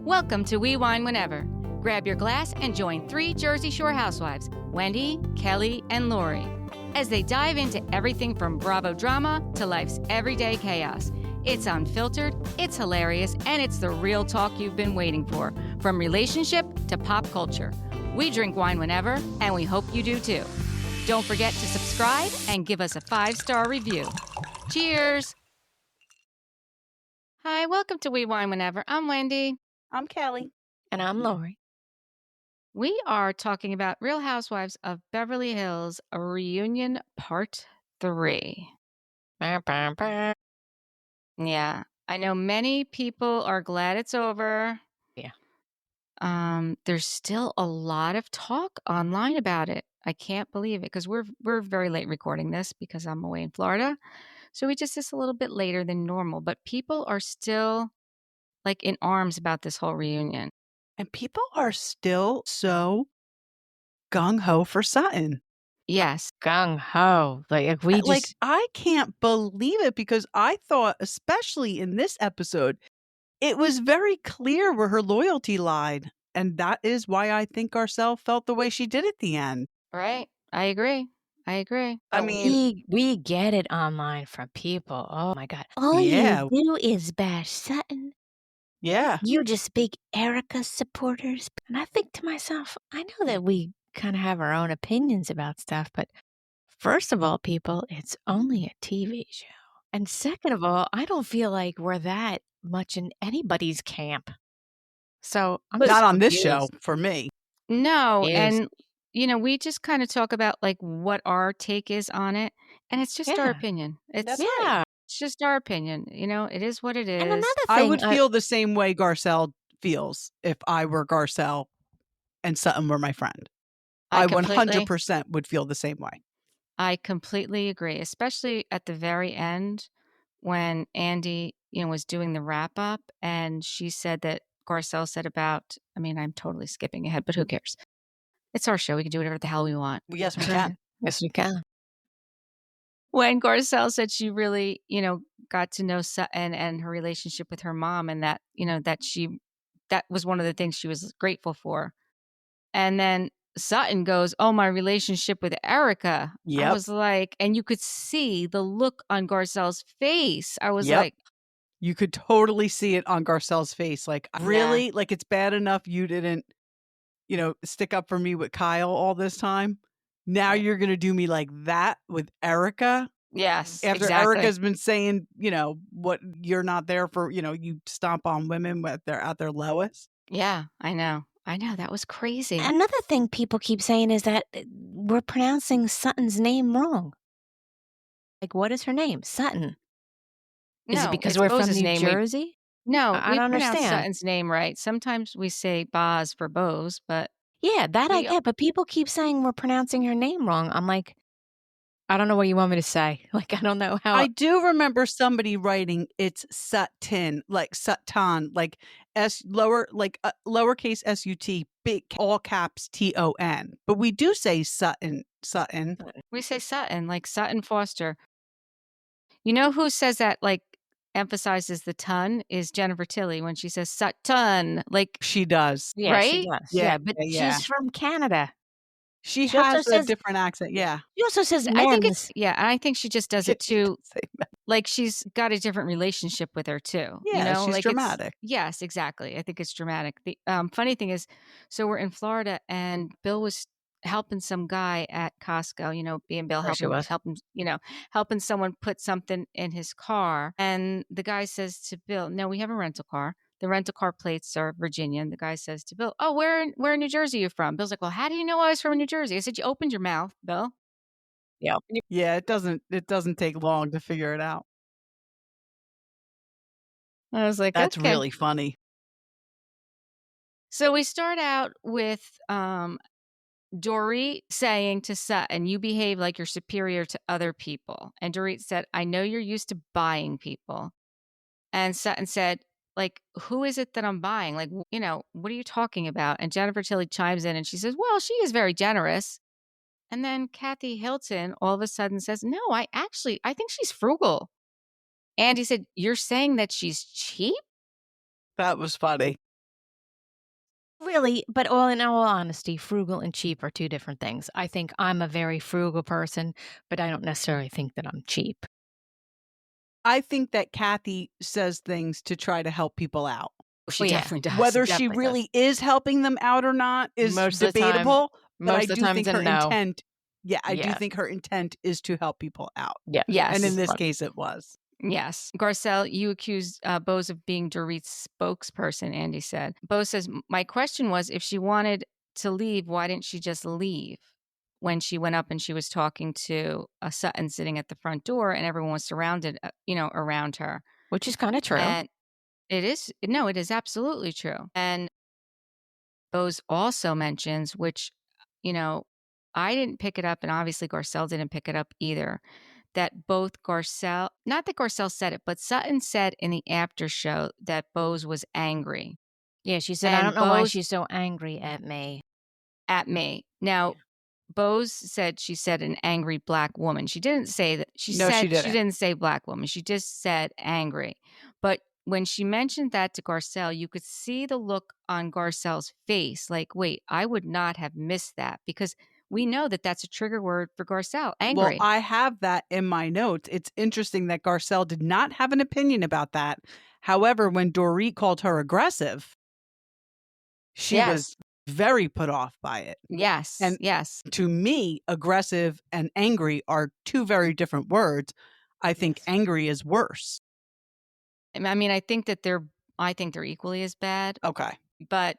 Welcome to We Wine Whenever. Grab your glass and join 3 Jersey Shore housewives, Wendy, Kelly, and Lori, as they dive into everything from Bravo drama to life's everyday chaos. It's unfiltered, it's hilarious, and it's the real talk you've been waiting for, from relationship to pop culture. We drink wine whenever, and we hope you do too. Don't forget to subscribe and give us a 5-star review. Cheers! Hi, welcome to We Wine Whenever. I'm Wendy. I'm Kelly. And I'm Lori. We are talking about Real Housewives of Beverly Hills Reunion Part 3. Yeah, I know many people are glad it's over. Yeah. There's still a lot of talk online about it. I can't believe it because we're very late recording this because I'm away in Florida. So we just a little bit later than normal, but people are still like in arms about this whole reunion. And people are still so gung-ho for Sutton. Yes. Gung-ho. I can't believe it because I thought, especially in this episode, it was very clear where her loyalty lied. And that is why I think Garcelle felt the way she did at the end. Right. I agree. I mean, we get it online from people. Oh my God. All Yeah. you do is bash Sutton. Yeah. You just big Erika supporters. And I think to myself, I know that we kind of have our own opinions about stuff, but first of all, people, it's only a TV show. And second of all, I don't feel like we're that much in anybody's camp. So I'm Not just on this confused. show for me. No, Yes. and we just kind of talk about like what our take is on it, and it's just our Yeah. opinion. It's That's right. Yeah. It's just our opinion. It is what it is. And another thing, I would feel the same way Garcelle feels if I were Garcelle and Sutton were my friend. I 100% would feel the same way. I completely agree, especially at the very end when Andy, was doing the wrap up, and she said that Garcelle said about. I mean, I'm totally skipping ahead, but who cares? It's our show. We can do whatever the hell we want. Yes, we can. Yes, we can. When Garcelle said she really, got to know Sutton and her relationship with her mom, and that, that was one of the things she was grateful for. And then Sutton goes, "Oh, my relationship with Erika." Yep. I was like, and you could see the look on Garcelle's face. I was Yep. like, you could totally see it on Garcelle's face. Like, really? Like, it's bad enough you didn't, stick up for me with Kyle all this time. Now you're going to do me like that with Erika? yes, After exactly. Erika's been saying, what you're not there for, you stomp on women when they're at their lowest. Yeah, I know. That was crazy. another thing people keep saying is that we're pronouncing Sutton's name wrong. Like, what is her name? Sutton. Is No, it because it's we're from Boz's New name. Jersey? No, I we don't pronounce understand. Sutton's name right. Sometimes we say Boz for Boz, but Yeah, that I We- get, but people keep saying we're pronouncing her name wrong. I'm like, I don't know what you want me to say. Like, I don't know how. I do remember somebody writing it's Sutton, like Sutton, like lowercase SUT, big all caps TON. But we do say Sutton. we say Sutton, like Sutton Foster. You know who says that, like, emphasizes the ton is Jennifer Tilly when she says Sutton. Like, She does. Yeah, right? she does. Yeah, Yeah, but yeah. she's from Canada. She She also has a says- different accent. Yeah. she also says I think men's. I think she just does it She too. does say that. Like, she's got a different relationship with her too. Yeah, she's like it's- dramatic. Yes, exactly. I think it's dramatic. The funny thing is, so we're in Florida, and Bill was helping some guy at Costco. Being Bill, Of course he was. helping someone put something in his car, and the guy says to Bill, "No, we have a rental car. The rental car plates are Virginia." And the guy says to Bill, "Oh, where in New Jersey are you from?" Bill's like, "Well, how do you know I was from New Jersey?" I said, "You opened your mouth, Bill." Yeah. Yeah, it doesn't take long to figure it out. I was like, That's "Okay." really funny. So we start out with Dorit saying to Sutton, "You behave like you're superior to other people." And Dorit said, "I know you're used to buying people." And Sutton said, like, "Who is it that I'm buying? Like, what are you talking about?" And Jennifer Tilly chimes in and she says, "Well, she is very generous." And then Kathy Hilton all of a sudden says, "No, I think she's frugal." And he said, "You're saying that she's cheap?" That was funny. Really, but all in all honesty, frugal and cheap are two different things. I think I'm a very frugal person, but I don't necessarily think that I'm cheap. I think that Kathy says things to try to help people out. She Well, yeah. definitely does. Whether she definitely really is helping them out or not is Most of the time- debatable, but I most of the do time think it's a her no. intent, I do Yeah. think her intent is to help people out. Yeah. Yes. And in this Fun. case, it was. Yes. Garcelle, you accused Boz of being Dorit's spokesperson, Andy said. Boz says, my question was, if she wanted to leave, why didn't she just leave? When she went up and she was talking to Sutton sitting at the front door and everyone was surrounded, around her. Which is kind of true. And it is absolutely true. And Boz also mentions, which, I didn't pick it up, and obviously Garcelle didn't pick it up either, that both Garcelle, not that Garcelle said it, but Sutton said in the after show that Boz was angry Yeah, she said, I And don't know why Boz- she's so angry at me. at me. Now, Boz said she said an angry black woman. She didn't say that. No, she didn't. She didn't say black woman. She just said angry. But when she mentioned that to Garcelle, you could see the look on Garcelle's face. Like, wait, I would not have missed that, because we know that that's a trigger word for Garcelle. Angry. Well, I have that in my notes. It's interesting that Garcelle did not have an opinion about that. However, when Dorit called her aggressive, she Yes. was very put off by it. Yes. And- yes. To me, aggressive and angry are two very different words. I think Yes. angry is worse. I mean, I think they're equally as bad, Okay. but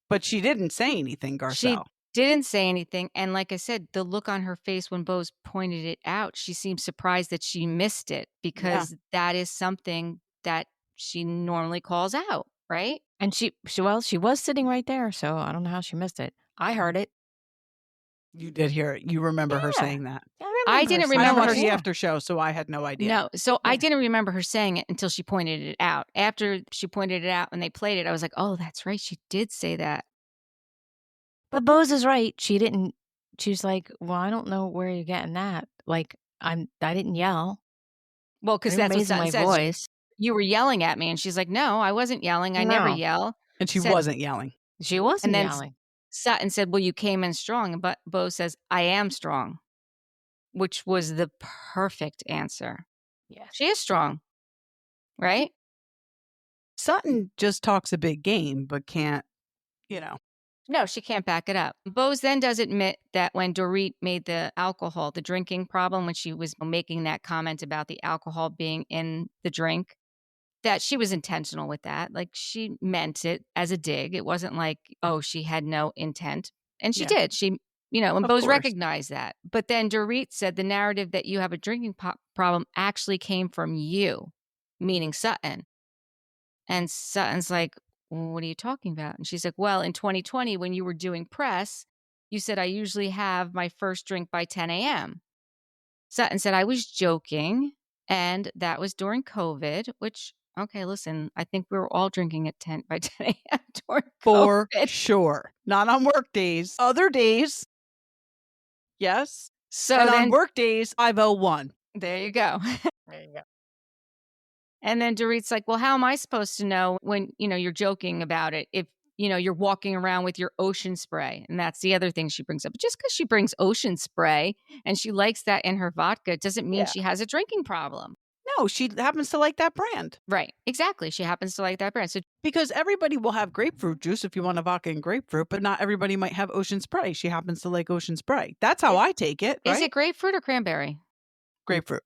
But she didn't say anything, Garcelle. didn't say anything. And like I said, the look on her face when Boz pointed it out, she seemed surprised that she missed it, because that is something that she normally calls out, right? And she was sitting right there, so I don't know how she missed it. I heard it. You did hear it. You remember her Yeah. saying that. I didn't I remember watched her- the after show, so I had no idea. No. So I Yeah. didn't remember her saying it until she pointed it out. After she pointed it out and they played it, I was like, oh, that's right. She did say that. But Boz is right. She was like, well, I don't know where you're getting that. Like, I didn't yell. Well, because I'm that's what raising Sutton my says. voice. You were yelling at me. And she's like, no, I wasn't yelling. I never No. yell. And she Said- wasn't yelling. She wasn't And then yelling. Sutton said, well, you came in strong. But Boz says, I am strong, which was the perfect answer. Yes. She is strong, right? Sutton just talks a big game, but can't, No, she can't back it up. Boz then does admit that when Dorit made the drinking problem, when she was making that comment about the alcohol being in the drink, that she was intentional with that. Like, she meant it as a dig. It wasn't like, oh, she had no intent. And she Yeah. did. She, and Of Boz course. recognized that. But then Dorit said the narrative that you have a drinking problem actually came from you, meaning Sutton. And Sutton's like, what are you talking about? And she's like, well, in 2020, when you were doing press, you said, I usually have my first drink by 10 a.m. Sutton said, I was joking. And that was during COVID, which, okay, listen, I think we were all drinking at 10 by 10 a.m. during For COVID. sure. Not on work days. Other days. Yes. So and then, on work days, 5:01. there you go. There you go. And then Dorit's like, well, how am I supposed to know when, you're joking about it if, you're walking around with your ocean spray? And that's the other thing she brings up. But just because she brings ocean spray and she likes that in her vodka doesn't mean Yeah. she has a drinking problem. No, she happens to like that brand. Right. Exactly. She happens to like that brand. So Because everybody will have grapefruit juice if you want a vodka and grapefruit, but not everybody might have ocean spray. She happens to like ocean spray. That's how I take it, right? is it grapefruit or cranberry? grapefruit?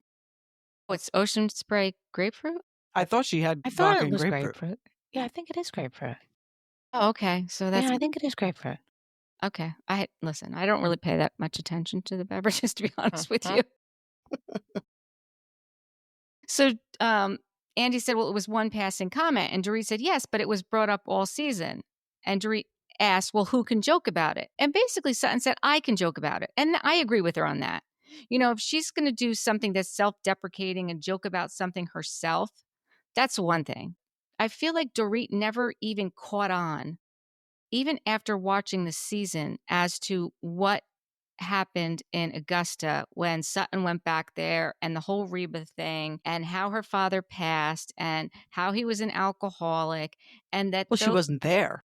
Oh, it's ocean spray grapefruit? I thought she had I thought vodka it and was grapefruit. grapefruit. Yeah, I think it is grapefruit. Oh, okay. So that's Yeah, I think it is grapefruit. okay. Listen, I don't really pay that much attention to the beverages, to be honest with you. So Andy said, well, it was one passing comment. And Dorit said, yes, but it was brought up all season. And Dorit asked, well, who can joke about it? And basically Sutton said, I can joke about it. And I agree with her on that. If she's going to do something that's self-deprecating and joke about something herself, that's one thing. I feel like Dorit never even caught on, even after watching the season, as to what happened in Augusta when Sutton went back there and the whole Reba thing and how her father passed and how he was an alcoholic and that Well, she wasn't there.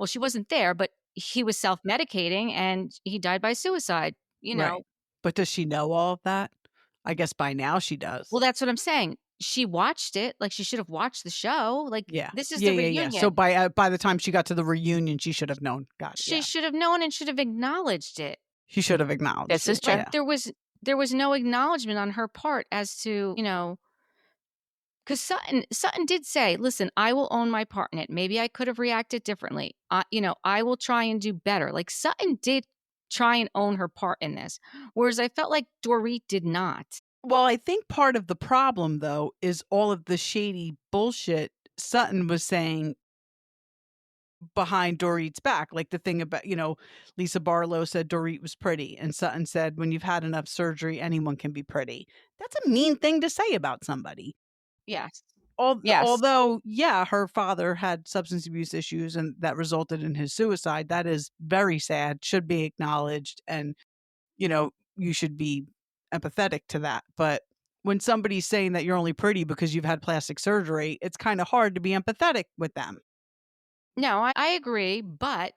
well, she wasn't there, but he was self-medicating and he died by suicide, you know. Right. But does she know all of that? I guess by now she does. Well, that's what I'm saying. She watched it. Like, she should have watched the show. Like, Yeah. this is Yeah, the yeah, reunion. yeah. So by the time she got to the reunion, she should have known. God, She yeah. should have known and should have acknowledged it. She should have acknowledged This is it. true. Yeah. There was no acknowledgement on her part as to, you know, because Sutton did say, listen, I will own my part in it. Maybe I could have reacted differently. You know, I will try and do better. Like, Sutton did try and own her part in this, whereas I felt like Dorit did not. Well, I think part of the problem, though, is all of the shady bullshit Sutton was saying behind Dorit's back. Like the thing about, Lisa Barlow said Dorit was pretty, and Sutton said, when you've had enough surgery, anyone can be pretty. That's a mean thing to say about somebody. Yes. Yes. Although, yeah, her father had substance abuse issues and that resulted in his suicide. That is very sad, should be acknowledged. And, you should be empathetic to that. But when somebody's saying that you're only pretty because you've had plastic surgery, it's kind of hard to be empathetic with them. No, I agree, but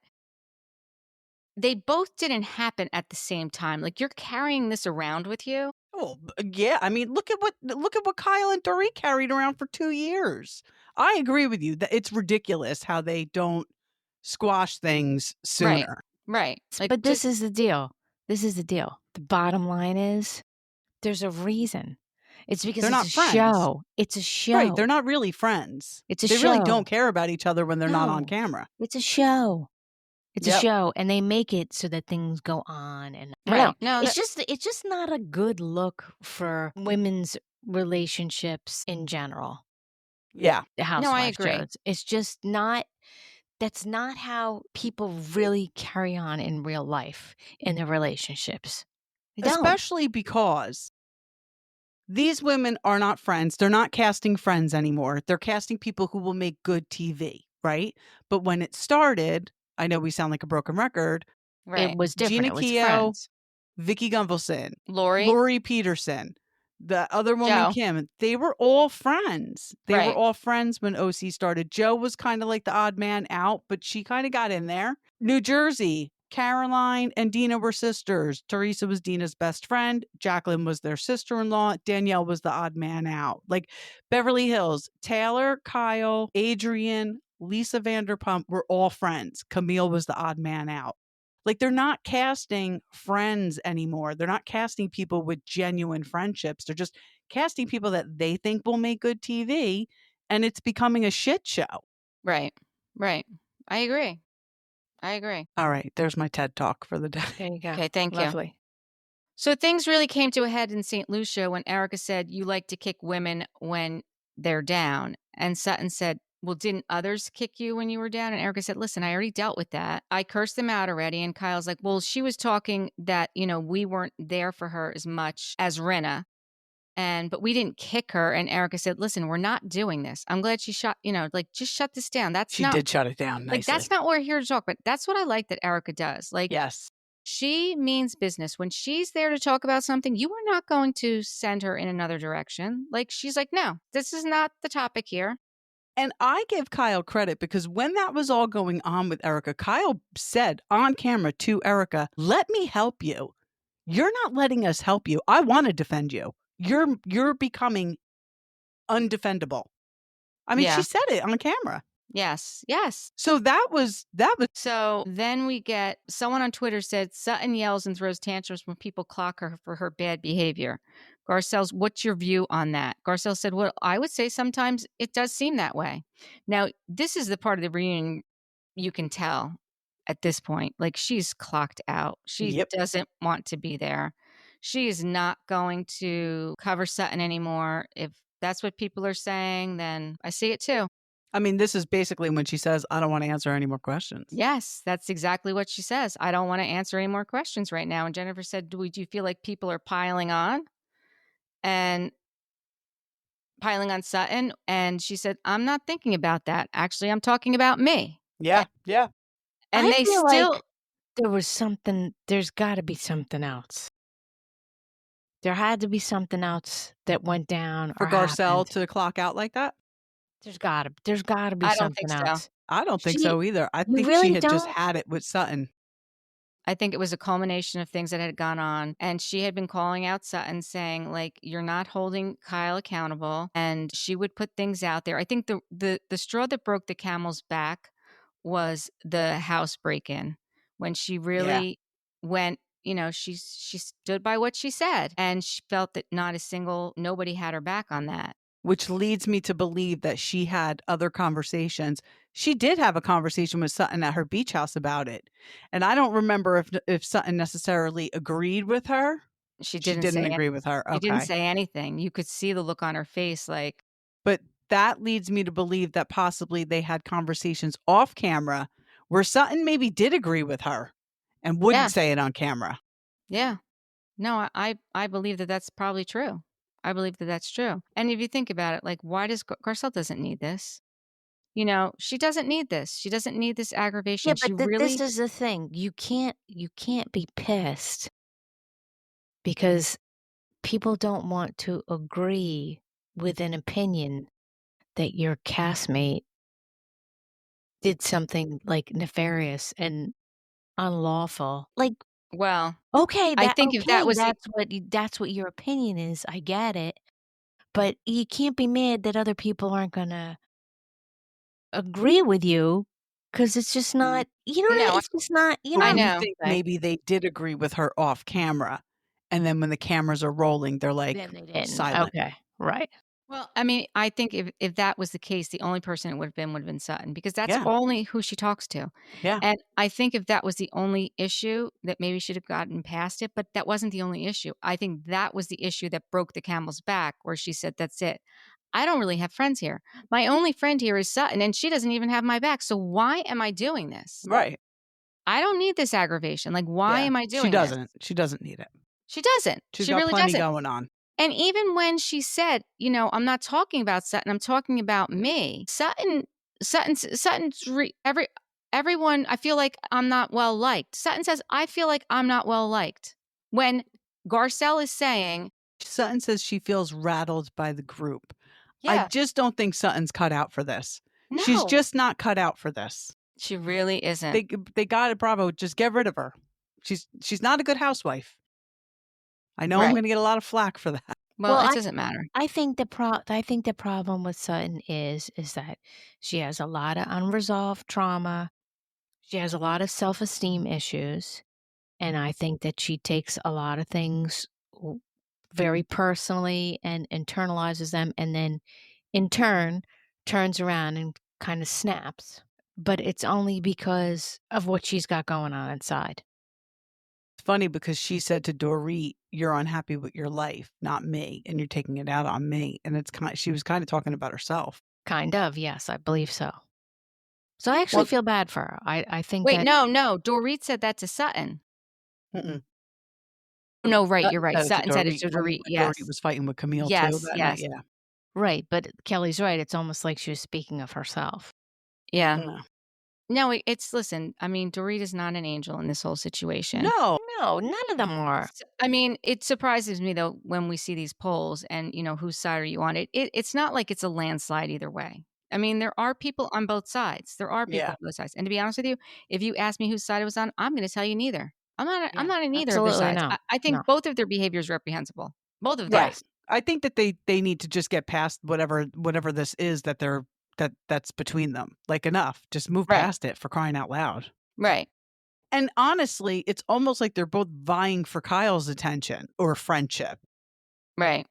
they both didn't happen at the same time. Like, you're carrying this around with you. Oh, yeah. I mean, look at what Kyle and Dorit carried around for 2 years. I agree with you that it's ridiculous how they don't squash things sooner. Right. Like, But this is the deal. This is the deal. The bottom line is there's a reason. It's because They're it's not a friends. show. It's a show. Right. They're not really friends. It's a They show. really don't care about each other when they're not on No. camera. It's a show. It's Yep. a show, and they make it so that things go on. And I Right. don't No, know. It's just not a good look for women's relationships in general. Yeah. The Housewives agree. shows. It's just not. That's not how people really carry on in real life in their relationships. They don't. Especially because these women are not friends. They're not casting friends anymore. They're casting people who will make good TV, right? But when it started, I know we sound like a broken record. right. It was different. Gina It was Keogh, friends. Vicky Gunvalson, Lori. Lori Peterson, the other woman, Joe. Kim, they were all friends. They Right. were all friends when OC started. Joe was kind of like the odd man out, but she kind of got in there. New Jersey, Caroline and Dina were sisters. Teresa was Dina's best friend. Jacqueline was their sister-in-law. Danielle was the odd man out. Like Beverly Hills, Taylor, Kyle, Adrian, Lisa Vanderpump were all friends. Camille was the odd man out. Like, they're not casting friends anymore. They're not casting people with genuine friendships. They're just casting people that they think will make good TV, and it's becoming a shit show. Right. Right. I agree. All right, there's my TED Talk for the day. There you go. Okay, thank you. Lovely. So things really came to a head in St. Lucia when Erika said, you like to kick women when they're down. And Sutton said, well, didn't others kick you when you were down? And Erika said, listen, I already dealt with that. I cursed them out already. And Kyle's like, well, she was talking that, we weren't there for her as much as Rinna. But we didn't kick her. And Erika said, listen, we're not doing this. I'm glad she shut, just shut this down. She did shut it down nicely. Like, that's not what we're here to talk about. That's what I like that Erika does. Like, yes. She means business. When she's there to talk about something, you are not going to send her in another direction. Like, she's like, no, this is not the topic here. And I give Kyle credit because when that was all going on with Erika, Kyle said on camera to Erika, let me help you. You're not letting us help you. I want to defend you. You're becoming undefendable. I mean, Yeah. she said it on camera. Yes. So that was. So then we get someone on Twitter said Sutton yells and throws tantrums when people clock her for her bad behavior. Garcelle's, what's your view on that? Garcelle said, well, I would say sometimes it does seem that way. Now, this is the part of the reunion you can tell at this point. Like, she's clocked out. She doesn't want to be there. She is not going to cover Sutton anymore. If that's what people are saying, then I see it too. I mean, this is basically when she says, I don't want to answer any more questions. Yes, that's exactly what she says. I don't want to answer any more questions right now. And Jennifer said, do you feel like people are piling on Sutton? And she said, I'm not thinking about that. Actually, I'm talking about me. Yeah. And I they feel still... like there's got to be something else. There had to be something else that went down For or Garcelle happened. to clock out like that? There's got to be I don't something think so. else. I don't think She so either. I You think she really had just don't? had it with Sutton. I think it was a culmination of things that had gone on, and she had been calling out Sutton saying, like, "You're not holding Kyle accountable," and she would put things out there. I think the straw that broke the camel's back was the house break-in, when she Yeah. really went, she stood by what she said, and she felt that nobody had her back on that. Which leads me to believe that she had other conversations. She did have a conversation with Sutton at her beach house about it, and I don't remember if Sutton necessarily agreed with her. She She didn't didn't say agree with her, she didn't okay. say anything. You could see the look on her face like, But that leads me to believe that possibly they had conversations off camera where Sutton maybe did agree with her and yeah, wouldn't say it on camera. yeah. No, I believe that that's probably true. I believe that that's true. And if you think about it, like, why does Garcelle doesn't need this? She doesn't need this. She doesn't need this Yeah, aggravation. She but this really, is the thing. You can't be pissed because people don't want to agree with an opinion that your castmate did something, like, nefarious and unlawful. Like, well, okay, I think if that was the that's what your opinion is, I get it, but you can't be mad that other people aren't gonna agree with you because it's just not no, it's just not you know Or I what I'm you know. think saying? maybe they did agree with her off camera, and then when the cameras are rolling, they're, like, Then they didn't. silent. Okay, right. Well, I mean, I think if that was the case, the only person it would have been Sutton, because that's Yeah, only who she talks to. yeah, And I think if that was the only issue, that maybe should have gotten past it, but that wasn't the only issue. I think that was the issue that broke the camel's back, where she said, "That's it. I don't really have friends here. My only friend here is Sutton, and she doesn't even have my back. So why am I doing this? right. I don't need this aggravation. Like, why Yeah, am I she doing this?" doesn't. She doesn't need it. She doesn't. She's She got really plenty doesn't. going on. And even when she said, "I'm not talking about Sutton, I'm talking about me." Sutton's everyone, I feel like I'm not well liked. Sutton says, "I feel like I'm not well liked." When Garcelle is saying, Sutton says she feels rattled by the group. I "Yeah, just don't think Sutton's cut out for this. She's no, just not cut out for this. she really isn't." They got it, Bravo. Just get rid of her. She's not a good housewife. I know I'm Right. going to get a lot of flack for that. Well, Well, it I doesn't matter. I think the problem with Sutton is that she has a lot of unresolved trauma. She has a lot of self-esteem issues, and I think that she takes a lot of things very personally and internalizes them, and then in turn turns around and kind of snaps. But it's only because of what she's got going on inside. It's funny because she said to Dorit, "You're unhappy with your life, not me, and you're taking it out on me." And she was kind of talking about herself. Kind of, yes, I believe so. So I actually Well, feel bad for her. I think wait, that no. Dorit said that to Sutton. Mm-mm. No, right, you're Sutton right. said it to Sutton said it Dorit to when Dorit. Dorit Yes. was fighting with Camille too Yes, that night. yes. Yeah. right, but Kelly's right. It's almost like she was speaking of herself. Yeah. Yeah. No, listen, I mean, Dorit is not an angel in this whole situation. No. No, none of them are. I mean, it surprises me though when we see these polls and whose side are you on? It's not like it's a landslide either way. I mean, there are people on both sides. There are people Yeah. on both sides. And to be honest with you, if you ask me whose side I was on, I'm going to tell you neither. I'm Yeah, not in either of their absolutely sides. no. I No. think both of their behavior is reprehensible. Both of Right. theirs. I think that they need to just get past whatever this is that's between them. Like, enough. Just move Right. past it, for crying out loud. Right. And honestly, it's almost like they're both vying for Kyle's attention or friendship. Right.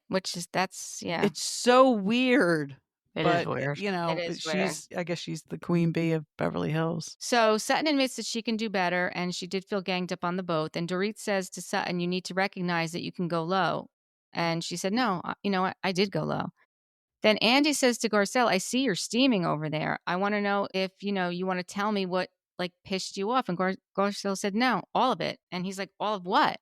Yeah. It's so weird. It is But, weird. It is weird. I guess she's the queen bee of Beverly Hills. So Sutton admits that she can do better, and she did feel ganged up on the boat. And Dorit says to Sutton, "You need to recognize that you can go low." And she said, "No, I did go low." Then Andy says to Garcelle, "I see you're steaming over there. I want to know if, you want to tell me what, like, pissed you off." And Garcelle said, "No, all of it." And he's like, "All of what?"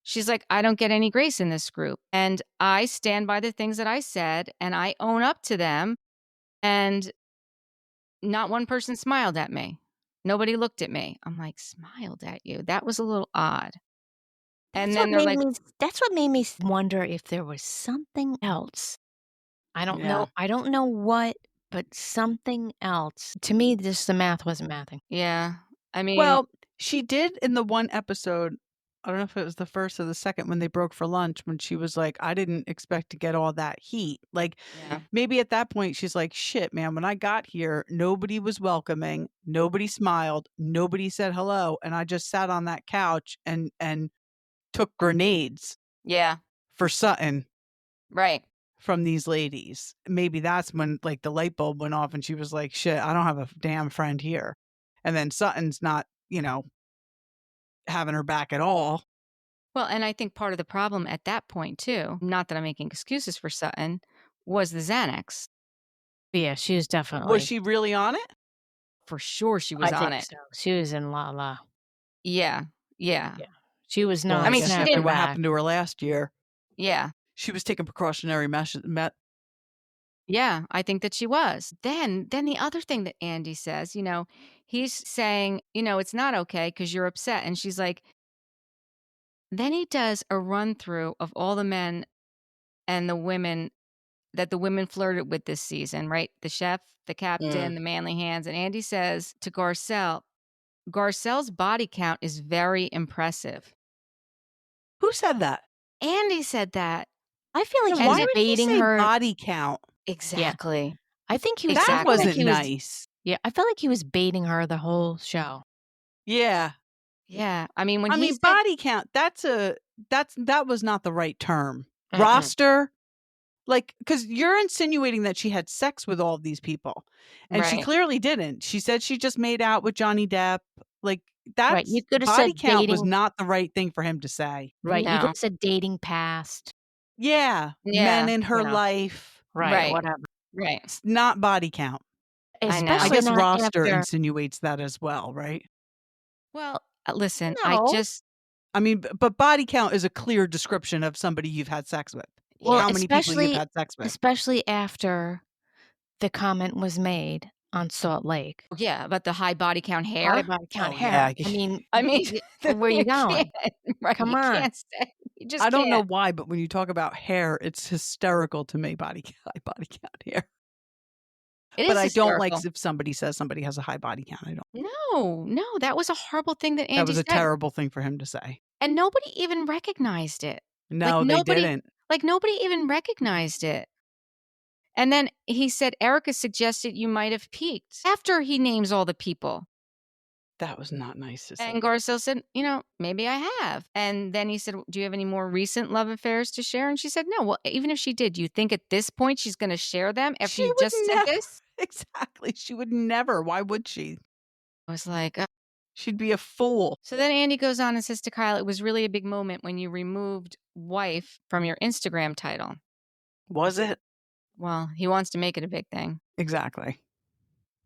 She's like, "I don't get any grace in this group. And I stand by the things that I said, and I own up to them. And not one person smiled at me. Nobody looked at me." I'm like, "Smiled at you? That was a little odd." And then they're like, That's what made me wonder if there was something else. I don't Yeah. know. I don't know what but something else. To me, just the math wasn't mathing. Yeah. I mean, Well, she did in the one episode, I don't know if it was the first or the second when they broke for lunch, when she was like, I didn't expect to get all that heat. Like, yeah. maybe at that point she's like, shit, man, when I got here, nobody was welcoming, nobody smiled, nobody said hello, and I just sat on that couch and took grenades Yeah. for Sutton Right. from these ladies. Maybe that's when like the light bulb went off and she was like, shit, I don't have a damn friend here. And then Sutton's not, having her back at all. Well, and I think part of the problem at that point, too, not that I'm making excuses for Sutton, was the Xanax. But yeah, she was definitely. Was she really on it? For sure she was I on think it. so. She was in La La. Yeah. Yeah. Yeah. She was Well, not. I mean, she after didn't- what back. happened to her last year. Yeah. She was taking precautionary measures. Yeah, I think that she was. Then the other thing that Andy says, he's saying, it's not okay because you're upset. And she's like, then he does a run through of all the men and the women that the women flirted with this season, right? The chef, the captain, the manly hands. And Andy says to Garcelle's body count is very impressive. Who said that? Andy said that. I feel like Yeah, he why was would he baiting say her. body count? Exactly. I think he was. Exactly. I That feel like wasn't he was- nice. Yeah, I felt like he was baiting her the whole show. Yeah. Yeah. I mean, when I he mean, said, body count, that was not the right term. Mm-mm. Roster, like, because you're insinuating that she had sex with all of these people. And she Right. clearly didn't. She said she just made out with Johnny Depp. Like, that's Right, you could have body said count was dating. not the right thing for him to say. Right, you No. could have said dating past. Yeah. Yeah, Men in her you know. life. Right, whatever. right. It's not body count. I know. I Especially guess not roster after. insinuates that as well, right? Well, listen, No. I mean, but body count is a clear description of somebody you've had sex with. Well, How many people you've had sex with. especially after the comment was made on Salt Lake. Yeah, but the high body count hair. High body count Oh, hair. yeah. I mean, I mean, where you going? can't, right? Come you on. Can't say. You just I don't know can't. why, but when you talk about hair, it's hysterical to me, body count hair. It is But I don't like hysterical. if somebody says somebody has a high body count. I don't. No, that was a horrible thing that Andy That was a said. terrible thing for him to say. And nobody even recognized it. No, they nobody- didn't. Like nobody even recognized it. And then he said Erika suggested you might have peaked after he names all the people. That was not nice to say. And Garcelle said, maybe I have. And then he said, do you have any more recent love affairs to share? And she said, no. Well, even if she did, do you think at this point she's going to share them after She you would just said never. this? Exactly. She would never. Why would she? I was like, She'd be a fool. So then Andy goes on and says to Kyle, it was really a big moment when you removed wife from your Instagram title. Was it? Well, he wants to make it a big thing. Exactly.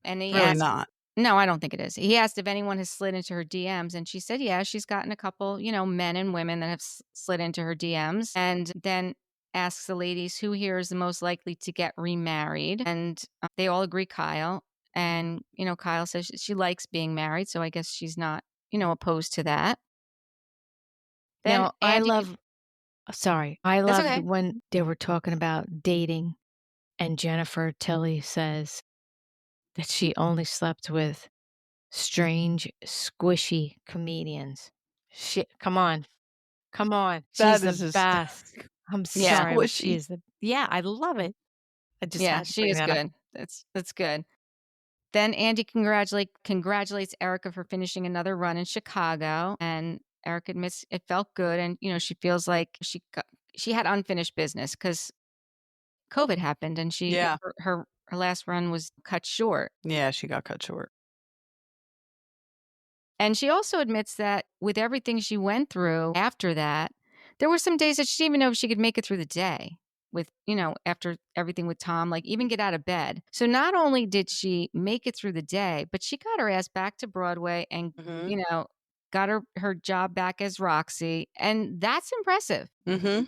And he Really asked, not. no, I don't think it is. He asked if anyone has slid into her DMs. And she said, yeah, she's gotten a couple, men and women that have slid into her DMs. And then asks the ladies who here is the most likely to get remarried. And they all agree Kyle. And, Kyle says she likes being married. So I guess she's not, opposed to that. Then Now, I Andy- loved okay. when they were talking about dating and Jennifer Tilly says that she only slept with strange, squishy comedians. Shit, come on. That She's is the hysterical. best. I'm Yeah. sorry. But Squishy. I love it. I just Yeah, had to she bring is that up. good. That's good. Then Andy congratulates Erika for finishing another run in Chicago, and Erika admits it felt good, and she feels like she had unfinished business because COVID happened, and Yeah. her last run was cut short. Yeah, she got cut short. And she also admits that with everything she went through after that, there were some days that she didn't even know if she could make it through the day with, after everything with Tom, like even get out of bed. So not only did she make it through the day, but she got her ass back to Broadway and, got her job back as Roxy. And that's impressive. Mm-hmm.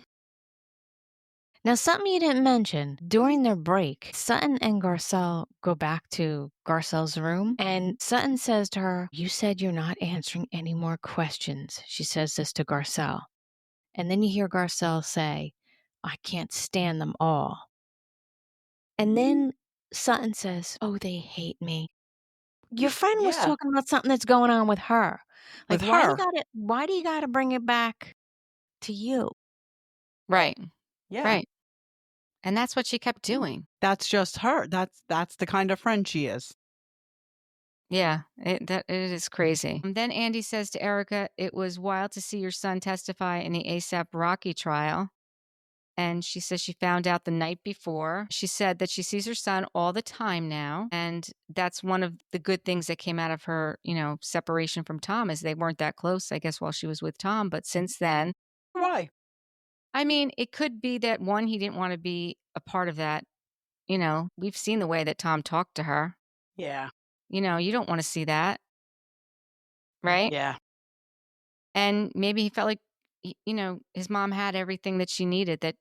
Now, something you didn't mention, during their break, Sutton and Garcelle go back to Garcelle's room, and Sutton says to her, you said you're not answering any more questions. She says this to Garcelle. And then you hear Garcelle say, I can't stand them all. And then Sutton says, "Oh, they hate me." Your friend was Yeah. talking about something that's going on with her. Like, With her. why do you gotta bring it back to you? Right. Yeah. Right. And that's what she kept doing. That's just her. That's the kind of friend she is. Yeah, it is crazy. Then Andy says to Erika, "It was wild to see your son testify in the ASAP Rocky trial." And she says she found out the night before. She said that she sees her son all the time now. And that's one of the good things that came out of her, separation from Tom, is they weren't that close, I guess, while she was with Tom. But since then, Why? I mean, it could be that one, he didn't want to be a part of that. We've seen the way that Tom talked to her. Yeah. You don't want to see that, right? Yeah. And maybe he felt like, his mom had everything that she needed, that,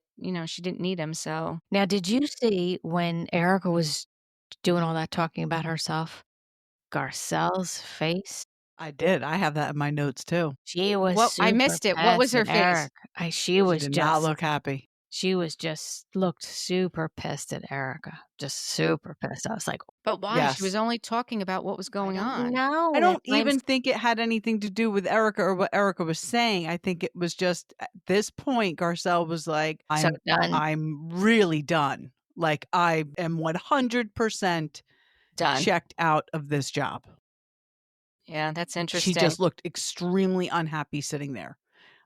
she didn't need him. So, Now, did you see when Erika was doing all that talking about herself, Garcelle's face? I did. I have that in my notes too. She was I super missed it. What was pissed her at face? Erika. She She was did not just look happy. she was just looked super pissed at Erika. Just super pissed. I was like, But why? Yes. She was only talking about what was going on. no. I don't even think it had anything to do with Erika or what Erika was saying. I think it was just at this point, Garcelle was like, So done. I'm really done. Like, I am 100% Done. checked out of this job. Yeah, that's interesting. She just looked extremely unhappy sitting there.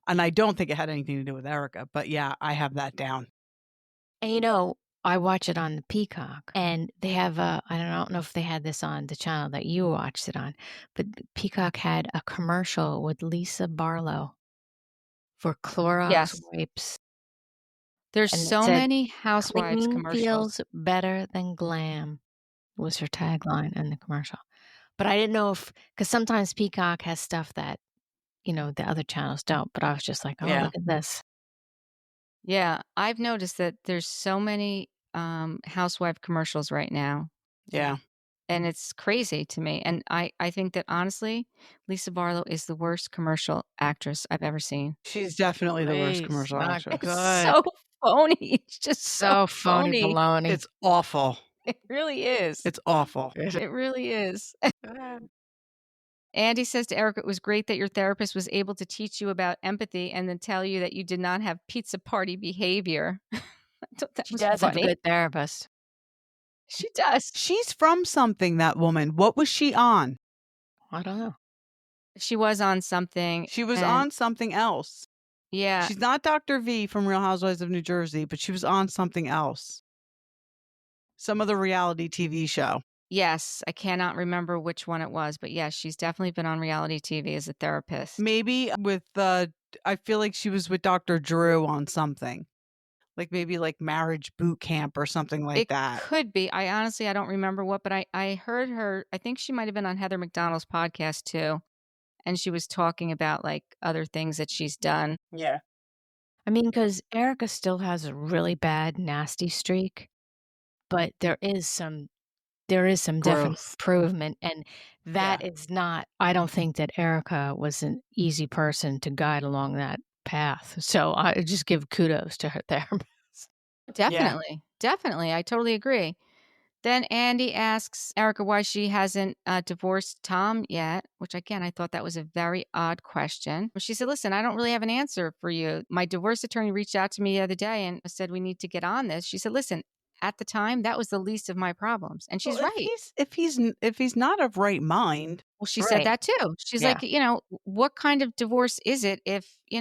And I don't think it had anything to do with Erika, but yeah, I have that down. And I watch it on the Peacock, and they have I don't know if they had this on the channel that you watched it on, but Peacock had a commercial with Lisa Barlow for Clorox Yes. wipes. There's And it so said, many Housewives "Clean commercials. feels better than glam," was her tagline in the commercial. But I didn't know because sometimes Peacock has stuff that, the other channels don't. But I was just like, oh, Yeah. look at this. Yeah, I've noticed that there's so many housewife commercials right now, Yeah. and it's crazy to me. And I think that honestly, Lisa Barlow is the worst commercial actress I've ever seen. She's definitely the worst Please, commercial not actress. good. It's so phony. It's just so phony baloney. It's awful. It really is. It's awful. It really is. Andy says to Erika, "It was great that your therapist was able to teach you about empathy and then tell you that you did not have pizza party behavior." I thought that She was does have a funny. good therapist. She does. She's from something, that woman. What was she on? I don't know. She was on something. She was and- on something else. Yeah. She's not Dr. V from Real Housewives of New Jersey, but she was on something else. Some other reality TV show. Yes. I cannot remember which one it was, but yes, she's definitely been on reality TV as a therapist. Maybe with, I feel like she was with Dr. Drew on something. Like maybe like Marriage Boot Camp or something like It that. could be. I don't remember what, but I heard her. I think she might have been on Heather McDonald's podcast too. And she was talking about like other things that she's done. Yeah. I mean, because Erika still has a really bad, nasty streak, but there is some definite Growth. improvement, and that is not. I don't think that Erika was an easy person to guide along that path. So I just give kudos to her therapist. Definitely. Definitely. I totally agree. Then Andy asks Erika why she hasn't divorced Tom yet, which again, I thought that was a very odd question. She said, "Listen, I don't really have an answer for you. My divorce attorney reached out to me the other day and said, we need to get on this." She said, "Listen, at the time, that was the least of my problems." And she's Well, right. If he's not of right mind. Well, she Right. said that too. She's Yeah. like, what kind of divorce is it if, He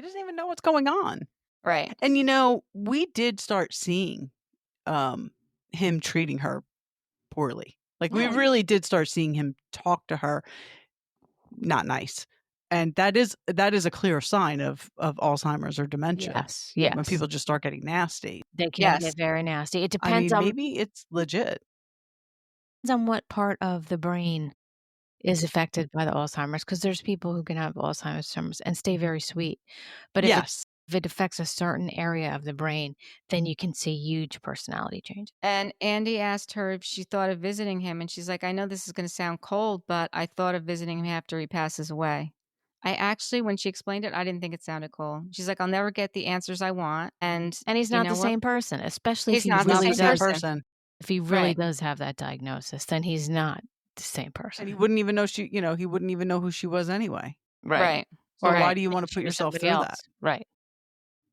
doesn't even know what's going on. right. And we did start seeing him treating her poorly. Like we Yeah. really did start seeing him talk to her not nice. And that is a clear sign of Alzheimer's or dementia. Yes, yes. When people just start getting nasty. They can Yes. get very nasty. It I mean, depends on maybe it's legit. what part of the brain is affected by the Alzheimer's, because there's people who can have Alzheimer's and stay very sweet. But Yes. if it affects a certain area of the brain, then you can see huge personality change. And Andy asked her if she thought of visiting him. And she's like, "I know this is going to sound cold, but I thought of visiting him after he passes away." I actually, when she explained it, I didn't think it sounded cold. She's like, "I'll never get the answers I want." And And he's you not know the what? same person, especially He's if he not the really same does. person. If he really Right. does have that diagnosis, then he's not the same And person. he wouldn't even know he wouldn't even know who she was anyway. Right. So why Right. do you want to She put was yourself somebody through else. that? Right.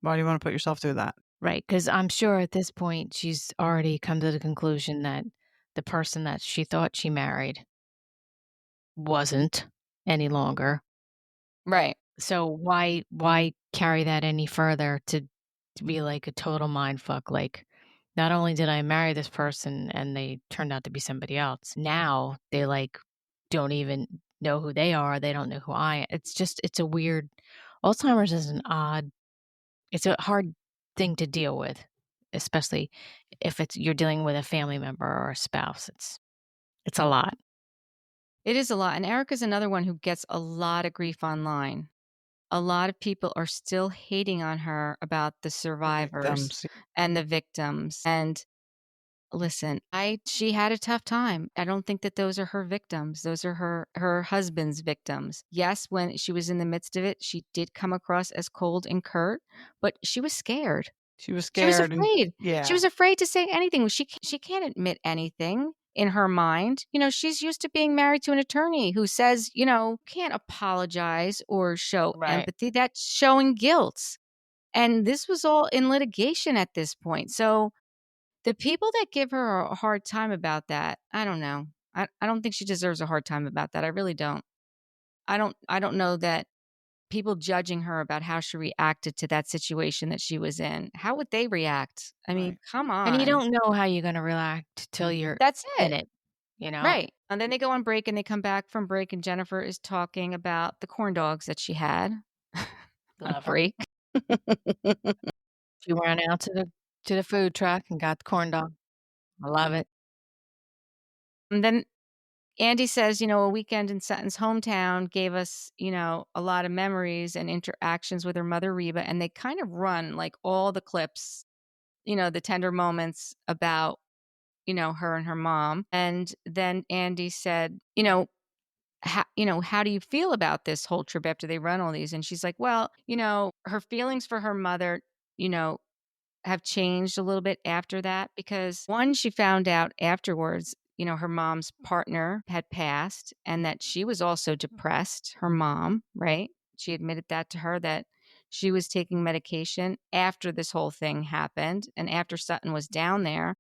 Why do you want to put yourself through that? Right. Because I'm sure at this point she's already come to the conclusion that the person that she thought she married wasn't any longer. Right. So why carry that any further to be like a total mind fuck? Like, not only did I marry this person and they turned out to be somebody else, now they like don't even know who they are. They don't know who I am. It's a weird. Alzheimer's is it's a hard thing to deal with, especially if you're dealing with a family member or a spouse. It's a lot. It is a lot. And Erika's another one who gets a lot of grief online. A lot of people are still hating on her about the survivors Victims. and the victims. And listen, she had a tough time. I don't think that those are her victims. Those are her husband's victims. Yes, when she was in the midst of it, she did come across as cold and curt, but she was scared. She was She was scared. afraid. Yeah. She was afraid to say anything. She can't admit anything in her mind. She's used to being married to an attorney who says, can't apologize or show Right. empathy. That's showing guilt. And this was all in litigation at this point. So the people that give her a hard time about that, I don't know. I don't think she deserves a hard time about that. I really don't. I don't know that people judging her about how she reacted to that situation that she was in. How would they react? I mean, Right. come on. And you don't know how you're going to react till you're That's in it. it, Right. And then they go on break and they come back from break and Jennifer is talking about the corn dogs that she had on Love her. break. She ran out to the food truck and got the corn dog. I love it. And then Andy says, a weekend in Sutton's hometown gave us, a lot of memories and interactions with her mother, Reba. And they kind of run like all the clips, the tender moments about, her and her mom. And then Andy said, how do you feel about this whole trip after they run all these? And she's like, well, her feelings for her mother, have changed a little bit after that because one, she found out afterwards, her mom's partner had passed and that she was also depressed, her mom, right? She admitted that to her that she was taking medication after this whole thing happened and after Sutton was down there.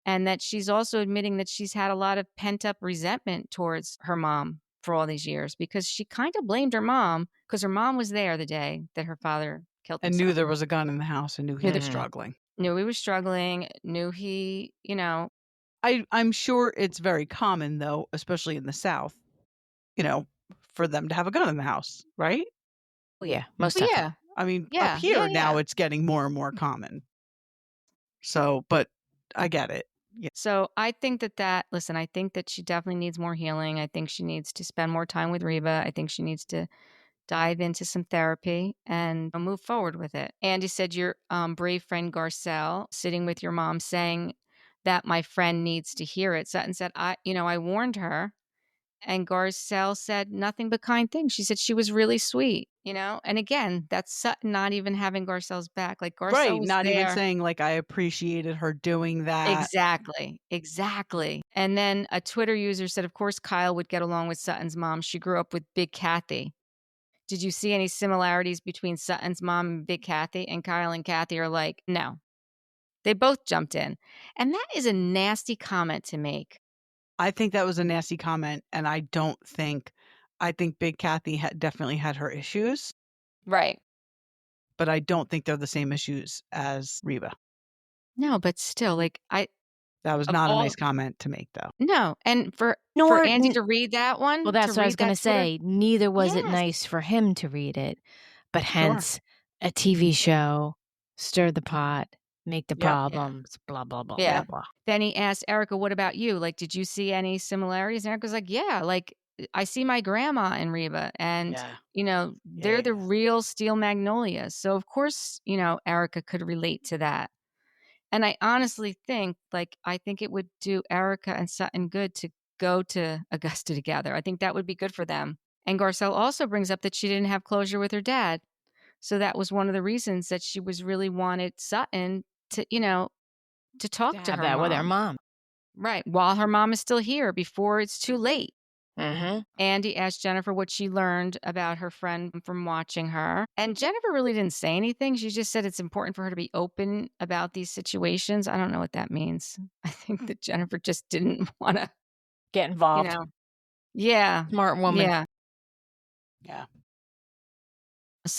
And that she's also admitting that she's had a lot of pent up resentment towards her mom for all these years because she kind of blamed her mom because her mom was there the day that her father killed And himself. knew there was a gun in the house and knew he was struggling. Knew he was struggling, knew he, I'm sure it's very common, though, especially in the South, for them to have a gun in the house, right? Oh, yeah. Most Well, definitely. yeah. I mean, Yeah, up here yeah, now yeah. it's getting more and more common. So, but I get it. Yeah. So I think listen, I think that she definitely needs more healing. I think she needs to spend more time with Reba. I think she needs to dive into some therapy and move forward with it. Andy said your brave friend Garcelle sitting with your mom saying that my friend needs to hear it. Sutton said, I warned her. And Garcelle said nothing but kind things. She said she was really sweet, And again, that's Sutton not even having Garcelle's back. Like Garcelle Right. was Not even there. saying like I appreciated her doing that. Exactly. And then a Twitter user said, of course, Kyle would get along with Sutton's mom. She grew up with Big Kathy. Did you see any similarities between Sutton's mom and Big Kathy? And Kyle and Kathy are like, no. They both jumped in. And that is a nasty comment to make. I think that was a nasty comment. And I think Big Kathy definitely had her issues. Right. But I don't think they're the same issues as Reba. No, but still, that was not a nice comment to make, though. No. And for Andy to read that one. Well, that's what I was going to say. Neither was it nice for him to read it. But hence, a TV show, stir the pot, make the problems, blah, blah, blah, blah, blah. Then he asked Erika, what about you? Like, did you see any similarities? And Erika's like, yeah, like I see my grandma and Reba and, they're the real steel magnolias. So of course, Erika could relate to that. And I honestly think, I think it would do Erika and Sutton good to go to Augusta together. I think that would be good for them. And Garcelle also brings up that she didn't have closure with her dad. So that was one of the reasons that she was really wanted Sutton to, to talk to her that mom. with her mom. Right. While her mom is still here, before it's too late. Mm-hmm. Andy asked Jennifer what she learned about her friend from watching her. And Jennifer really didn't say anything. She just said it's important for her to be open about these situations. I don't know what that means. I think that Jennifer just didn't want to, Get involved. Yeah. Smart woman. Yeah. Yeah.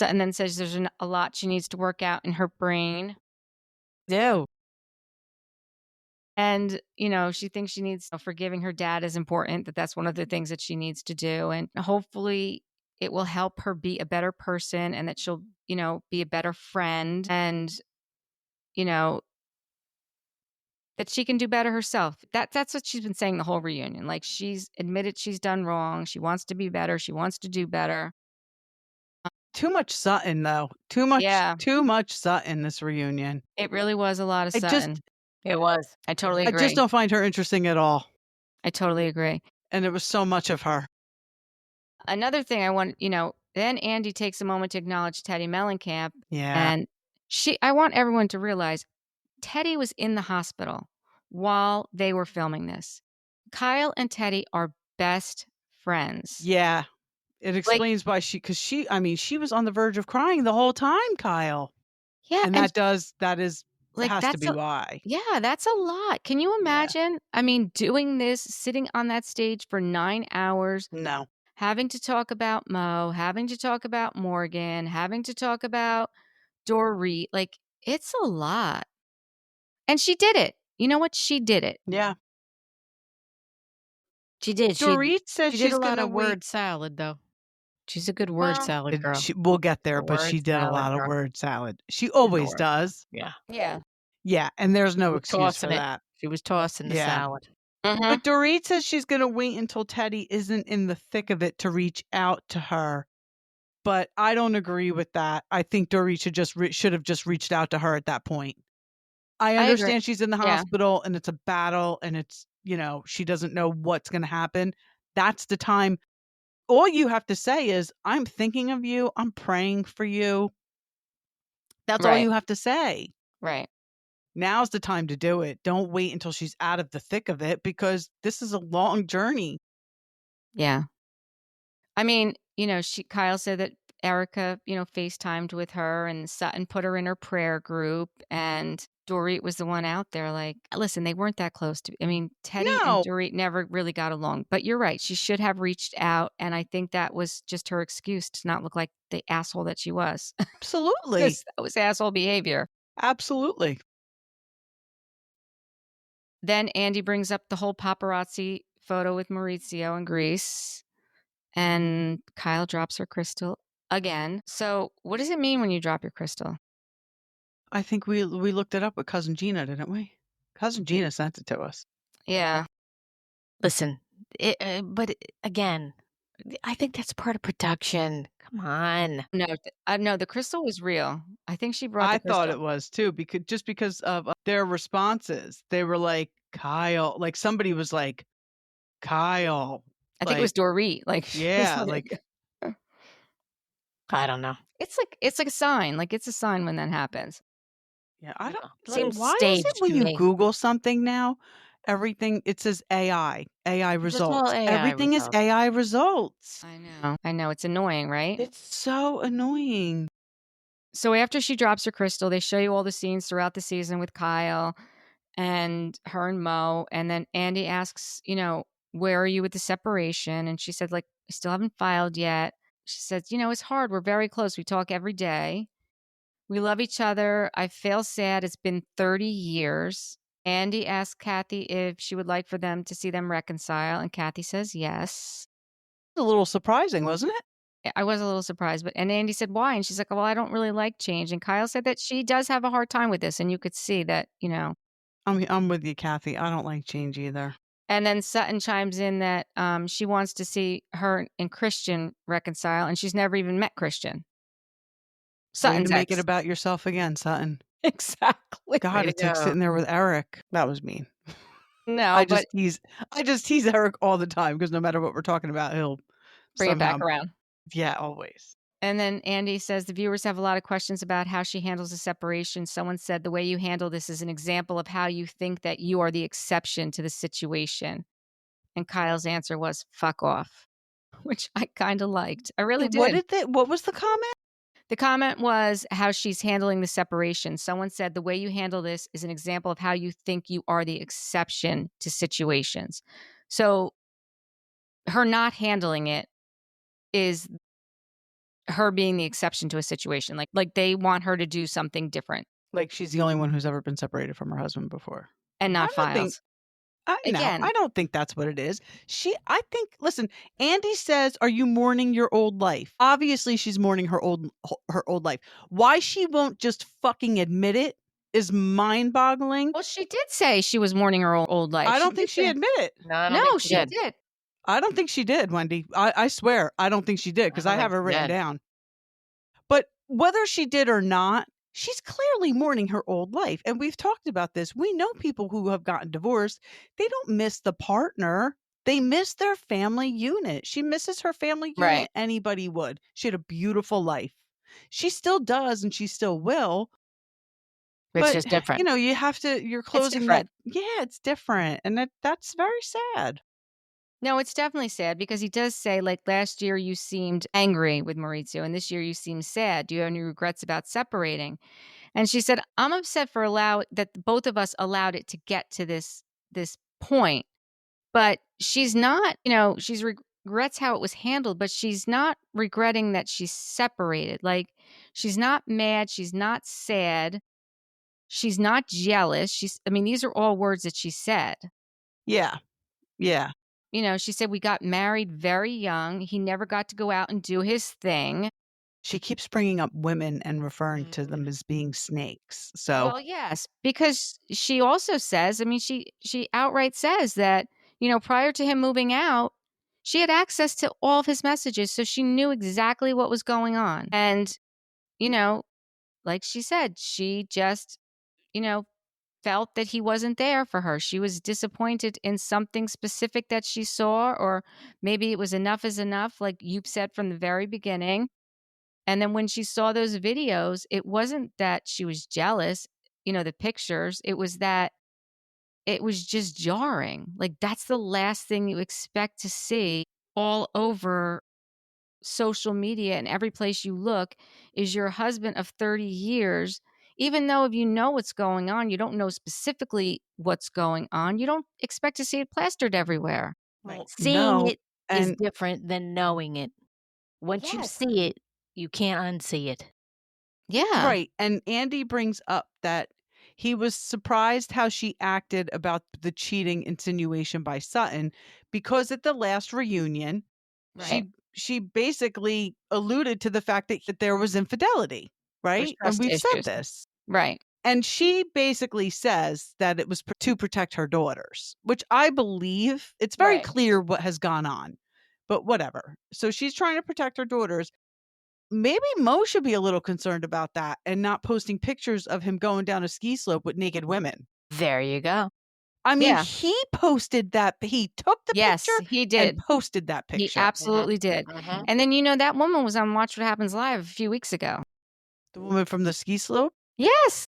And then says there's a lot she needs to work out in her brain. Do. And, she thinks she needs forgiving her dad is important, that's one of the things that she needs to do. And hopefully it will help her be a better person and that she'll, be a better friend and, that she can do better herself. That's what she's been saying the whole reunion. Like she's admitted she's done wrong. She wants to be better. She wants to do better. Too much Sutton, though. Too much Sutton this reunion. It really was a lot of Sutton. It was. I totally agree. I just don't find her interesting at all. I totally agree. And it was so much of her. Another thing I want, then Andy takes a moment to acknowledge Teddy Mellencamp. Yeah. And I want everyone to realize Teddy was in the hospital while they were filming this. Kyle and Teddy are best friends. Yeah. It explains why she was on the verge of crying the whole time, Kyle. Yeah. And that has to be why. Yeah, that's a lot. Can you imagine? Yeah. Doing this, sitting on that stage for 9 hours. No. Having to talk about Mo, having to talk about Morgan, having to talk about Dorit. It's a lot. And she did it. You know what? She did it. Yeah. She did. Dorit said she did a lot gonna of word salad, though. She's a good word salad girl. We'll get there, but she did a lot of word salad. She always does. Yeah. Yeah. Yeah, and there's no excuse for that. She was tossing the salad. Mm-hmm. But Dorit says she's going to wait until Teddy isn't in the thick of it to reach out to her. But I don't agree with that. I think Dorit should have just reached out to her at that point. I understand she's in the hospital and it's a battle and it's, she doesn't know what's going to happen. That's the time. All you have to say is, I'm thinking of you. I'm praying for you. That's all you have to say. Right. Now's the time to do it. Don't wait until she's out of the thick of it because this is a long journey. Yeah. Kyle said that Erika, FaceTimed with her and Sutton put her in her prayer group and Dorit was the one out there listen, they weren't that close to, Teddy and Dorit never really got along, but you're right. She should have reached out. And I think that was just her excuse to not look like the asshole that she was. Absolutely. That was asshole behavior. Absolutely. Then Andy brings up the whole paparazzi photo with Mauricio in Greece. And Kyle drops her crystal again. So what does it mean when you drop your crystal? I think we looked it up with Cousin Gina, didn't we? Cousin Gina sent it to us. Yeah. Listen, but again, I think that's part of production. Come on. No, the crystal was real. I think she brought the crystal. I thought it was too, because of their responses. They were like, Kyle, like somebody was like, Kyle. I think it was Dorit. Yeah, I don't know. It's like a sign. It's a sign when that happens. Yeah, I don't. Seems why staged is it when to you me. Google something now, everything it says AI results. all AI Everything results. is AI results. I know. It's annoying, right? It's so annoying. So after she drops her crystal, they show you all the scenes throughout the season with Kyle and her and Mo. And then Andy asks, where are you with the separation? And she said, I still haven't filed yet. She says, it's hard. We're very close. We talk every day. We love each other. I feel sad. It's been 30 years. Andy asked Kathy if she would like for them to see them reconcile. And Kathy says yes. It's a little surprising, wasn't it? I was a little surprised. And Andy said, why? And she's like, well, I don't really like change. And Kyle said that she does have a hard time with this. And you could see that, I'm with you, Kathy. I don't like change either. And then Sutton chimes in that she wants to see her and Christian reconcile, and she's never even met Christian. Sutton's make it about yourself again, Sutton. Exactly. God, it's like sitting there with Eric. That was mean. No, I just tease Eric all the time because no matter what we're talking about, he'll bring it somehow back around. Yeah, always. And then Andy says, the viewers have a lot of questions about how she handles the separation. Someone said, the way you handle this is an example of how you think that you are the exception to the situation. And Kyle's answer was, fuck off, which I kind of liked. I really did. What was the comment? The comment was how she's handling the separation. Someone said, the way you handle this is an example of how you think you are the exception to situations. So her not handling it is her being the exception to a situation. Like they want her to do something different. Like she's the only one who's ever been separated from her husband before. And not Files. I don't think that's what it is. Listen, Andy says, are you mourning your old life? Obviously she's mourning her old life. Why she won't just fucking admit it is mind-boggling. Well, she did say she was mourning her old life. I don't think she admitted it. No, she did. I don't think she did, Wendy. I swear, I don't think she did because I have it written down. But whether she did or not, she's clearly mourning her old life. And we've talked about this. We know people who have gotten divorced. They don't miss the partner. They miss their family unit. She misses her family unit. Right. Anybody would. She had a beautiful life. She still does, and she still will. It's just different. You're closing that. Yeah, it's different. And that's very sad. No, it's definitely sad because he does say, like, last year you seemed angry with Mauricio and this year you seem sad. Do you have any regrets about separating? And she said, I'm upset for that both of us allowed it to get to this point. But she's not, she's regrets how it was handled, but she's not regretting that she's separated. Like, she's not mad. She's not sad. She's not jealous. These are all words that she said. Yeah. Yeah. She said, we got married very young. He never got to go out and do his thing. She keeps bringing up women and referring to them as being snakes. So, well, yes, because she also says, she outright says that, prior to him moving out, she had access to all of his messages. So she knew exactly what was going on. And, like she said, she just, felt that he wasn't there for her. She was disappointed in something specific that she saw, or maybe it was enough is enough, like you've said from the very beginning. And then when she saw those videos, it wasn't that she was jealous, the pictures. It was that it was just jarring. Like, that's the last thing you expect to see all over social media and every place you look is your husband of 30 years. Even though if you know what's going on, you don't know specifically what's going on. You don't expect to see it plastered everywhere. Right. Seeing it is different than knowing it. Once you see it, you can't unsee it. Yeah. Right. And Andy brings up that he was surprised how she acted about the cheating insinuation by Sutton because at the last reunion, she basically alluded to the fact that there was infidelity. Right. And we've said this. Right. And she basically says that it was to protect her daughters, which I believe. It's very clear what has gone on, but whatever. So she's trying to protect her daughters. Maybe Mo should be a little concerned about that and not posting pictures of him going down a ski slope with naked women. There you go. He posted that. He took the picture. He did. And posted that picture. He absolutely did. Mm-hmm. And then, that woman was on Watch What Happens Live a few weeks ago. The woman from the ski slope? Yes.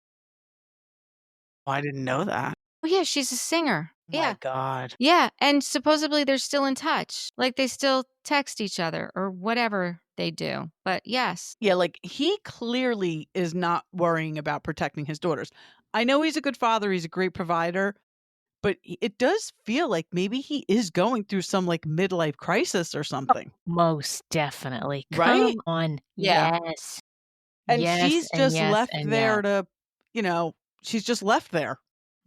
Oh, I didn't know that. Oh, yeah, she's a singer. Yeah. My God. Yeah, and supposedly they're still in touch. Like, they still text each other or whatever they do. But yes. Yeah, like, he clearly is not worrying about protecting his daughters. I know he's a good father. He's a great provider. But it does feel like maybe he is going through some, like, midlife crisis or something. Most definitely. Right? Come on. Yeah. Yes. And she's just left there to, she's just left there.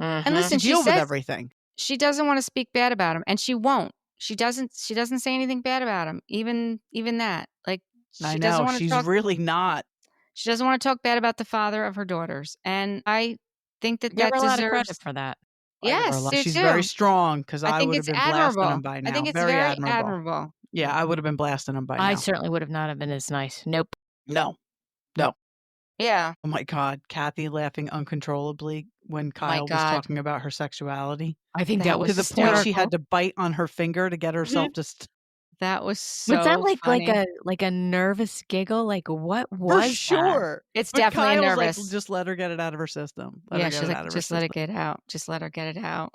Mm-hmm. And listen, deal with everything. She doesn't want to speak bad about him, and she won't. She doesn't say anything bad about him. Even that. Like, I know, she's really not. She doesn't want to talk bad about the father of her daughters. And I think that Give her a lot of deserves credit for that. Yes, she's very strong because I would have been blasting him by now. I think it's very admirable. Yeah, I would have been blasting him by now. I certainly would have not have been as nice. Nope. No. Yeah. Oh my God, Kathy laughing uncontrollably when Kyle was talking about her sexuality. I think that was to the point she had to bite on her finger to get herself to That was so Was that funny. like a nervous giggle? Like, what For was that? sure. It's But definitely Kyle's nervous. like, just let her get it out of her system. Let Yeah, her get she's it like, out of her just let it system. get out. Just let her get it out.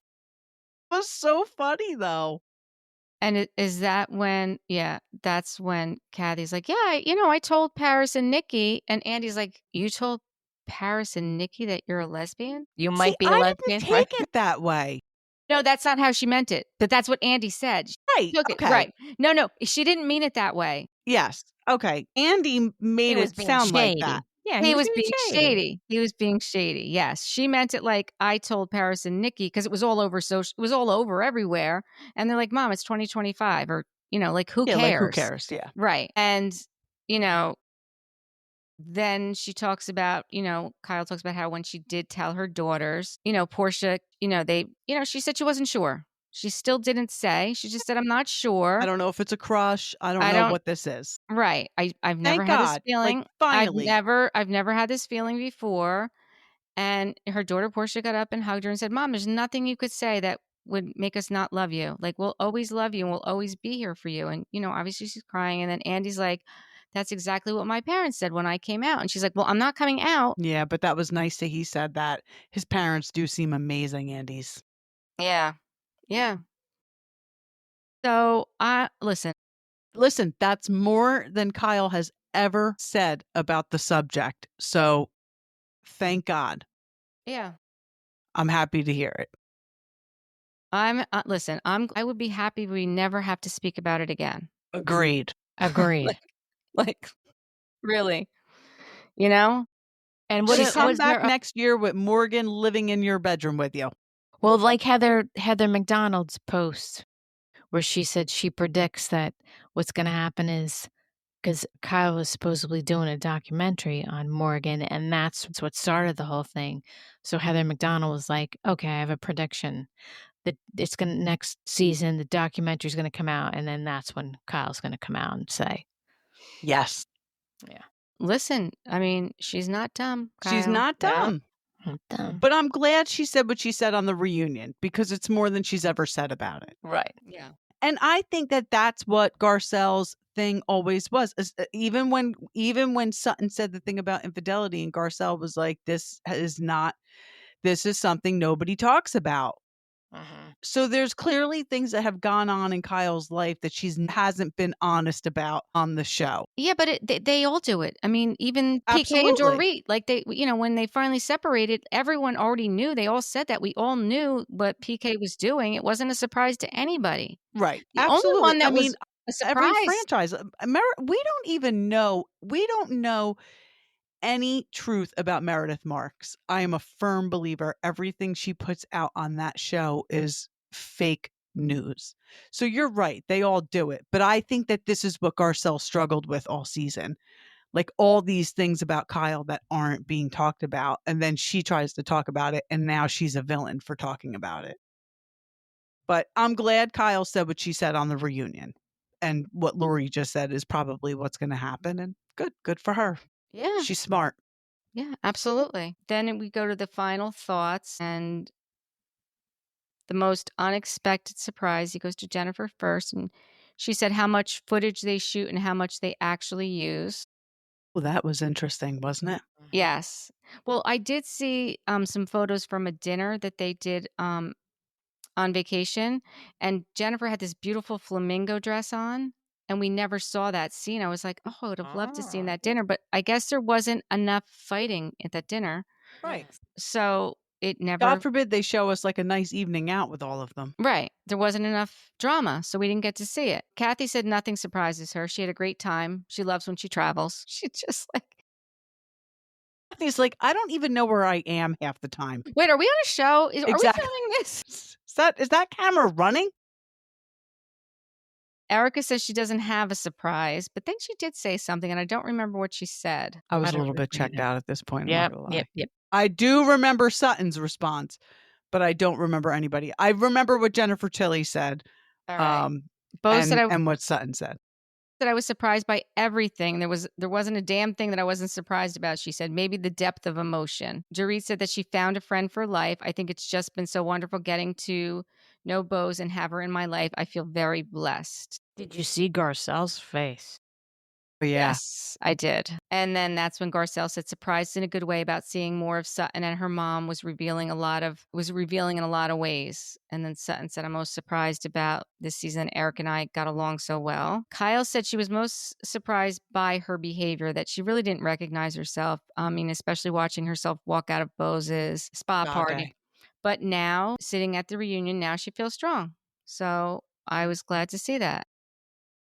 It was so funny though. And is that when, that's when Kathy's like, yeah, I told Paris and Nikki. And Andy's like, you told Paris and Nikki that you're a lesbian? You See, might be a I lesbian, didn't right? take it that way. No, that's not how she meant it. But that's what Andy said. She Right. took it. Okay. Right. No, she didn't mean it that way. Yes. Okay. Andy made He was it being sound like shady. that. Yeah, He was being shady. He was being shady. Yes. She meant it like I told Paris and Nikki because it was all over it was all over everywhere. And they're like, Mom, it's 2025 or, like who Yeah, cares? like who cares? Yeah. Right. And, then she talks about, Kyle talks about how when she did tell her daughters, Portia, she said she wasn't sure. She still didn't say. She just said, I'm not sure. I don't know if it's a crush. I don't know what this is. Right. I've never Thank had this God. feeling. Like, finally. I've never had this feeling before. And her daughter Portia got up and hugged her and said, Mom, there's nothing you could say that would make us not love you. Like, we'll always love you and we'll always be here for you. And, obviously she's crying. And then Andy's like, that's exactly what my parents said when I came out. And she's like, well, I'm not coming out. Yeah, but that was nice that he said that. His parents do seem amazing, Andy's. Yeah. Yeah. So listen, that's more than Kyle has ever said about the subject. So thank God. yeah. I'm happy to hear it. I would be happy we never have to speak about it again. Agreed. Agreed. Like really, And And what she'll come back next year with Morgan living in your bedroom with you. Well, like Heather McDonald's post where she said she predicts that what's going to happen is because Kyle was supposedly doing a documentary on Morgan, and that's what started the whole thing. So Heather McDonald was like, okay, I have a prediction that it's going to next season, the documentary is going to come out. And then that's when Kyle's going to come out and say, yes. Yeah. Listen, I mean, she's not dumb. Kyle. She's not dumb. Not dumb. But I'm glad she said what she said on the reunion because it's more than she's ever said about it. Right. Yeah. And I think that that's what Garcelle's thing always was. Even when Sutton said the thing about infidelity and Garcelle was like, this is something nobody talks about. So there's clearly things that have gone on in Kyle's life that she hasn't been honest about on the show. Yeah, but they all do it. I mean, even PK and Dorit, like when they finally separated, everyone already knew. They all said that. We all knew what PK was doing. It wasn't a surprise to anybody. Right. The Absolutely. only one that was a surprise. Every franchise, we don't even know. We don't know any truth about Meredith Marks. I am a firm believer everything she puts out on that show is fake news. So you're right. They all do it. But I think that this is what Garcelle struggled with all season. Like all these things about Kyle that aren't being talked about. And then she tries to talk about it. And now she's a villain for talking about it. But I'm glad Kyle said what she said on the reunion. And what Lori just said is probably what's going to happen. And good for her. Yeah. She's smart. Yeah, absolutely. Then we go to the final thoughts and the most unexpected surprise. He goes to Jennifer first, and she said how much footage they shoot and how much they actually use. Well, that was interesting, wasn't it? Yes. Well, I did see some photos from a dinner that they did on vacation, and Jennifer had this beautiful flamingo dress on, and we never saw that scene. I was like, oh, I would have loved to see in that dinner, but I guess there wasn't enough fighting at that dinner. Right. So it never. God forbid they show us like a nice evening out with all of them. Right. There wasn't enough drama, so we didn't get to see it. Kathy said nothing surprises her. She had a great time. She loves when she travels. She just like. Kathy's like, I don't even know where I am half the time. Wait, are we on a show? Are we Exactly. filming this? Is that camera running? Erika says she doesn't have a surprise, but then she did say something, and I don't remember what she said. I was a little bit checked out at this point. Yep. I do remember Sutton's response, but I don't remember anybody. I remember what Jennifer Tilly said. All right. Both said and what Sutton said. That I was surprised by everything. There wasn't a damn thing that I wasn't surprised about. She said maybe the depth of emotion. Dorit said that she found a friend for life. I think it's just been so wonderful getting to no Boz, and have her in my life. I feel very blessed. Did you see Garcelle's face? But yeah. Yes, I did. And then that's when Garcelle said, surprised in a good way about seeing more of Sutton, and her mom was revealing in a lot of ways. And then Sutton said, I'm most surprised about this season. Erika and I got along so well. Kyle said she was most surprised by her behavior, that she really didn't recognize herself. I mean, especially watching herself walk out of Boz's spa party. day. But now, sitting at the reunion, now she feels strong. So I was glad to see that.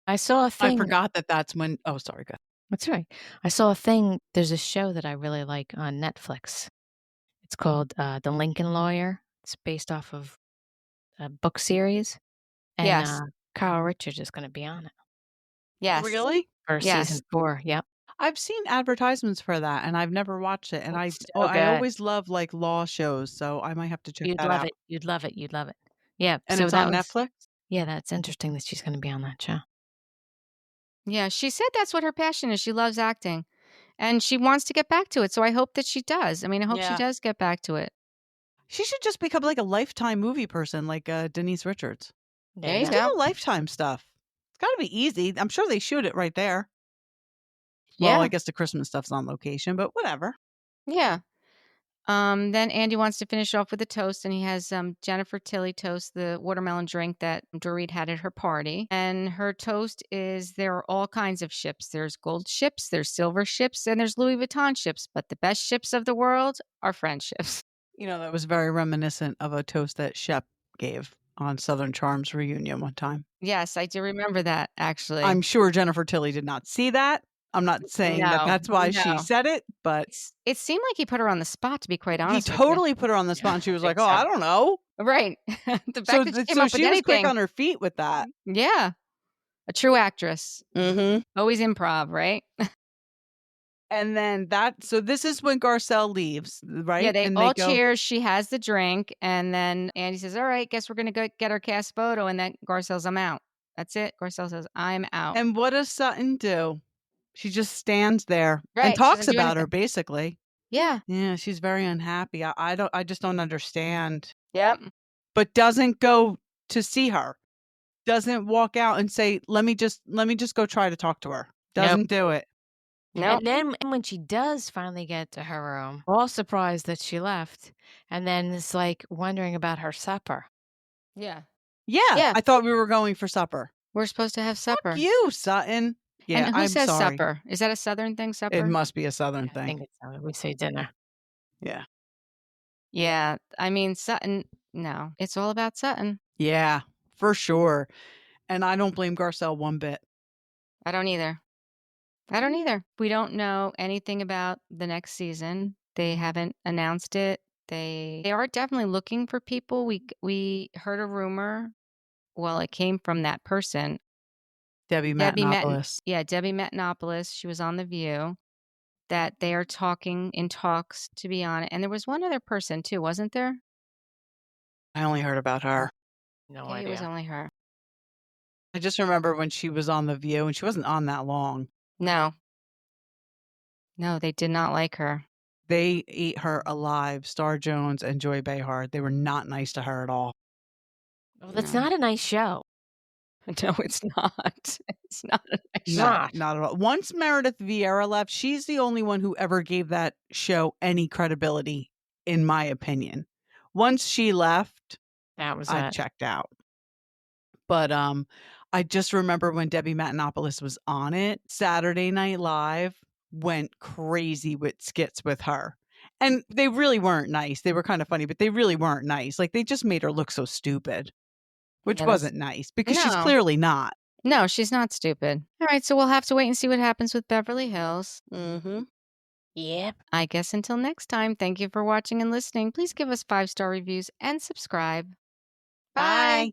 I saw a thing. I forgot that that's when. Oh, sorry. Go ahead. That's right. I saw a thing. There's a show that I really like on Netflix. It's called The Lincoln Lawyer. It's based off of a book series. And Yes. Kyle Richards is going to be on it Yes. Really? for Yes. season 4. Yep. I've seen advertisements for that, and I've never watched it. And It's so I good. always love like law shows, so I might have to check You'd that love out. it. You'd love it. You'd love it. Yeah. And so it's that on was, Netflix. Yeah, that's interesting that she's going to be on that show. Yeah, she said that's what her passion is. She loves acting and she wants to get back to it. So I hope that she does. I mean, I hope she Yeah. does get back to it. She should just become like a Lifetime movie person, like Denise Richards. There you Just go. do the Lifetime stuff. It's got to be easy. I'm sure they shoot it right there. Yeah. Well, I guess the Christmas stuff's on location, but whatever. Yeah. Then Andy wants to finish off with a toast, and he has Jennifer Tilly toast the watermelon drink that Dorit had at her party. And her toast is, there are all kinds of ships. There's gold ships, there's silver ships, and there's Louis Vuitton ships. But the best ships of the world are friendships. You know, that was very reminiscent of a toast that Shep gave on Southern Charms reunion one time. Yes, I do remember that, actually. I'm sure Jennifer Tilly did not see that. I'm not saying that No, that's why no. she said it, but It seemed like he put her on the spot, to be quite he honest with you. totally put her on the spot. And she was I like, think "Oh, so. I don't know." Right. The fact So, that she came up with she was quick anything. on her feet with that. Yeah. A true actress. Mm-hmm. Always improv, right? And then so this is when Garcelle leaves, right? Yeah, they and all go, cheers. She has the drink. And then Andy says, all right, guess we're going to go get our cast photo. And then Garcelle's, I'm out. That's it. Garcelle says, I'm out. And what does Sutton do? She just stands there Right, and she talks doesn't do about her, anything. basically. Yeah. Yeah, she's very unhappy. I just don't understand. Yep. But doesn't go to see her. Doesn't walk out and say, let me just go try to talk to her. Doesn't do it. No. And then when she does finally get to her room, all surprised that she left. And then it's like wondering about her supper. Yeah. Yeah, I thought we were going for supper. We're supposed to have supper. Fuck you, Sutton. Yeah, And who I'm says sorry. supper? Is that a Southern thing, supper? It must be a Southern I thing. think it's we say dinner. Yeah. Yeah. I mean, Sutton, no. It's all about Sutton. Yeah, for sure. And I don't blame Garcelle one bit. I don't either. We don't know anything about the next season. They haven't announced it. They are definitely looking for people. We heard a rumor. Well, it came from that person. Debbie Matenopoulos. Debbie Matenopoulos. She was on The View. That they are in talks to be on it. And there was one other person too, wasn't there? I only heard about her. No Yeah, idea. it was only her. I just remember when she was on The View, and she wasn't on that long. No, they did not like her. They ate her alive, Star Jones and Joy Behar. They were not nice to her at all. Well, that's No. not a nice show. No, it's not. It's not a nice No, Not. not at all. Once Meredith Vieira left, she's the only one who ever gave that show any credibility, in my opinion. Once she left, That was I it. checked out. But I just remember when Debbie Matenopoulos was on it, Saturday Night Live went crazy with skits with her. And they really weren't nice. They were kind of funny, but they really weren't nice. Like, they just made her look so stupid, which Yeah, that's- wasn't nice because she's No. clearly not. No, she's not stupid. All right, so we'll have to wait and see what happens with Beverly Hills. Mm-hmm. Yep. I guess until next time, thank you for watching and listening. Please give us 5-star reviews and subscribe. Bye.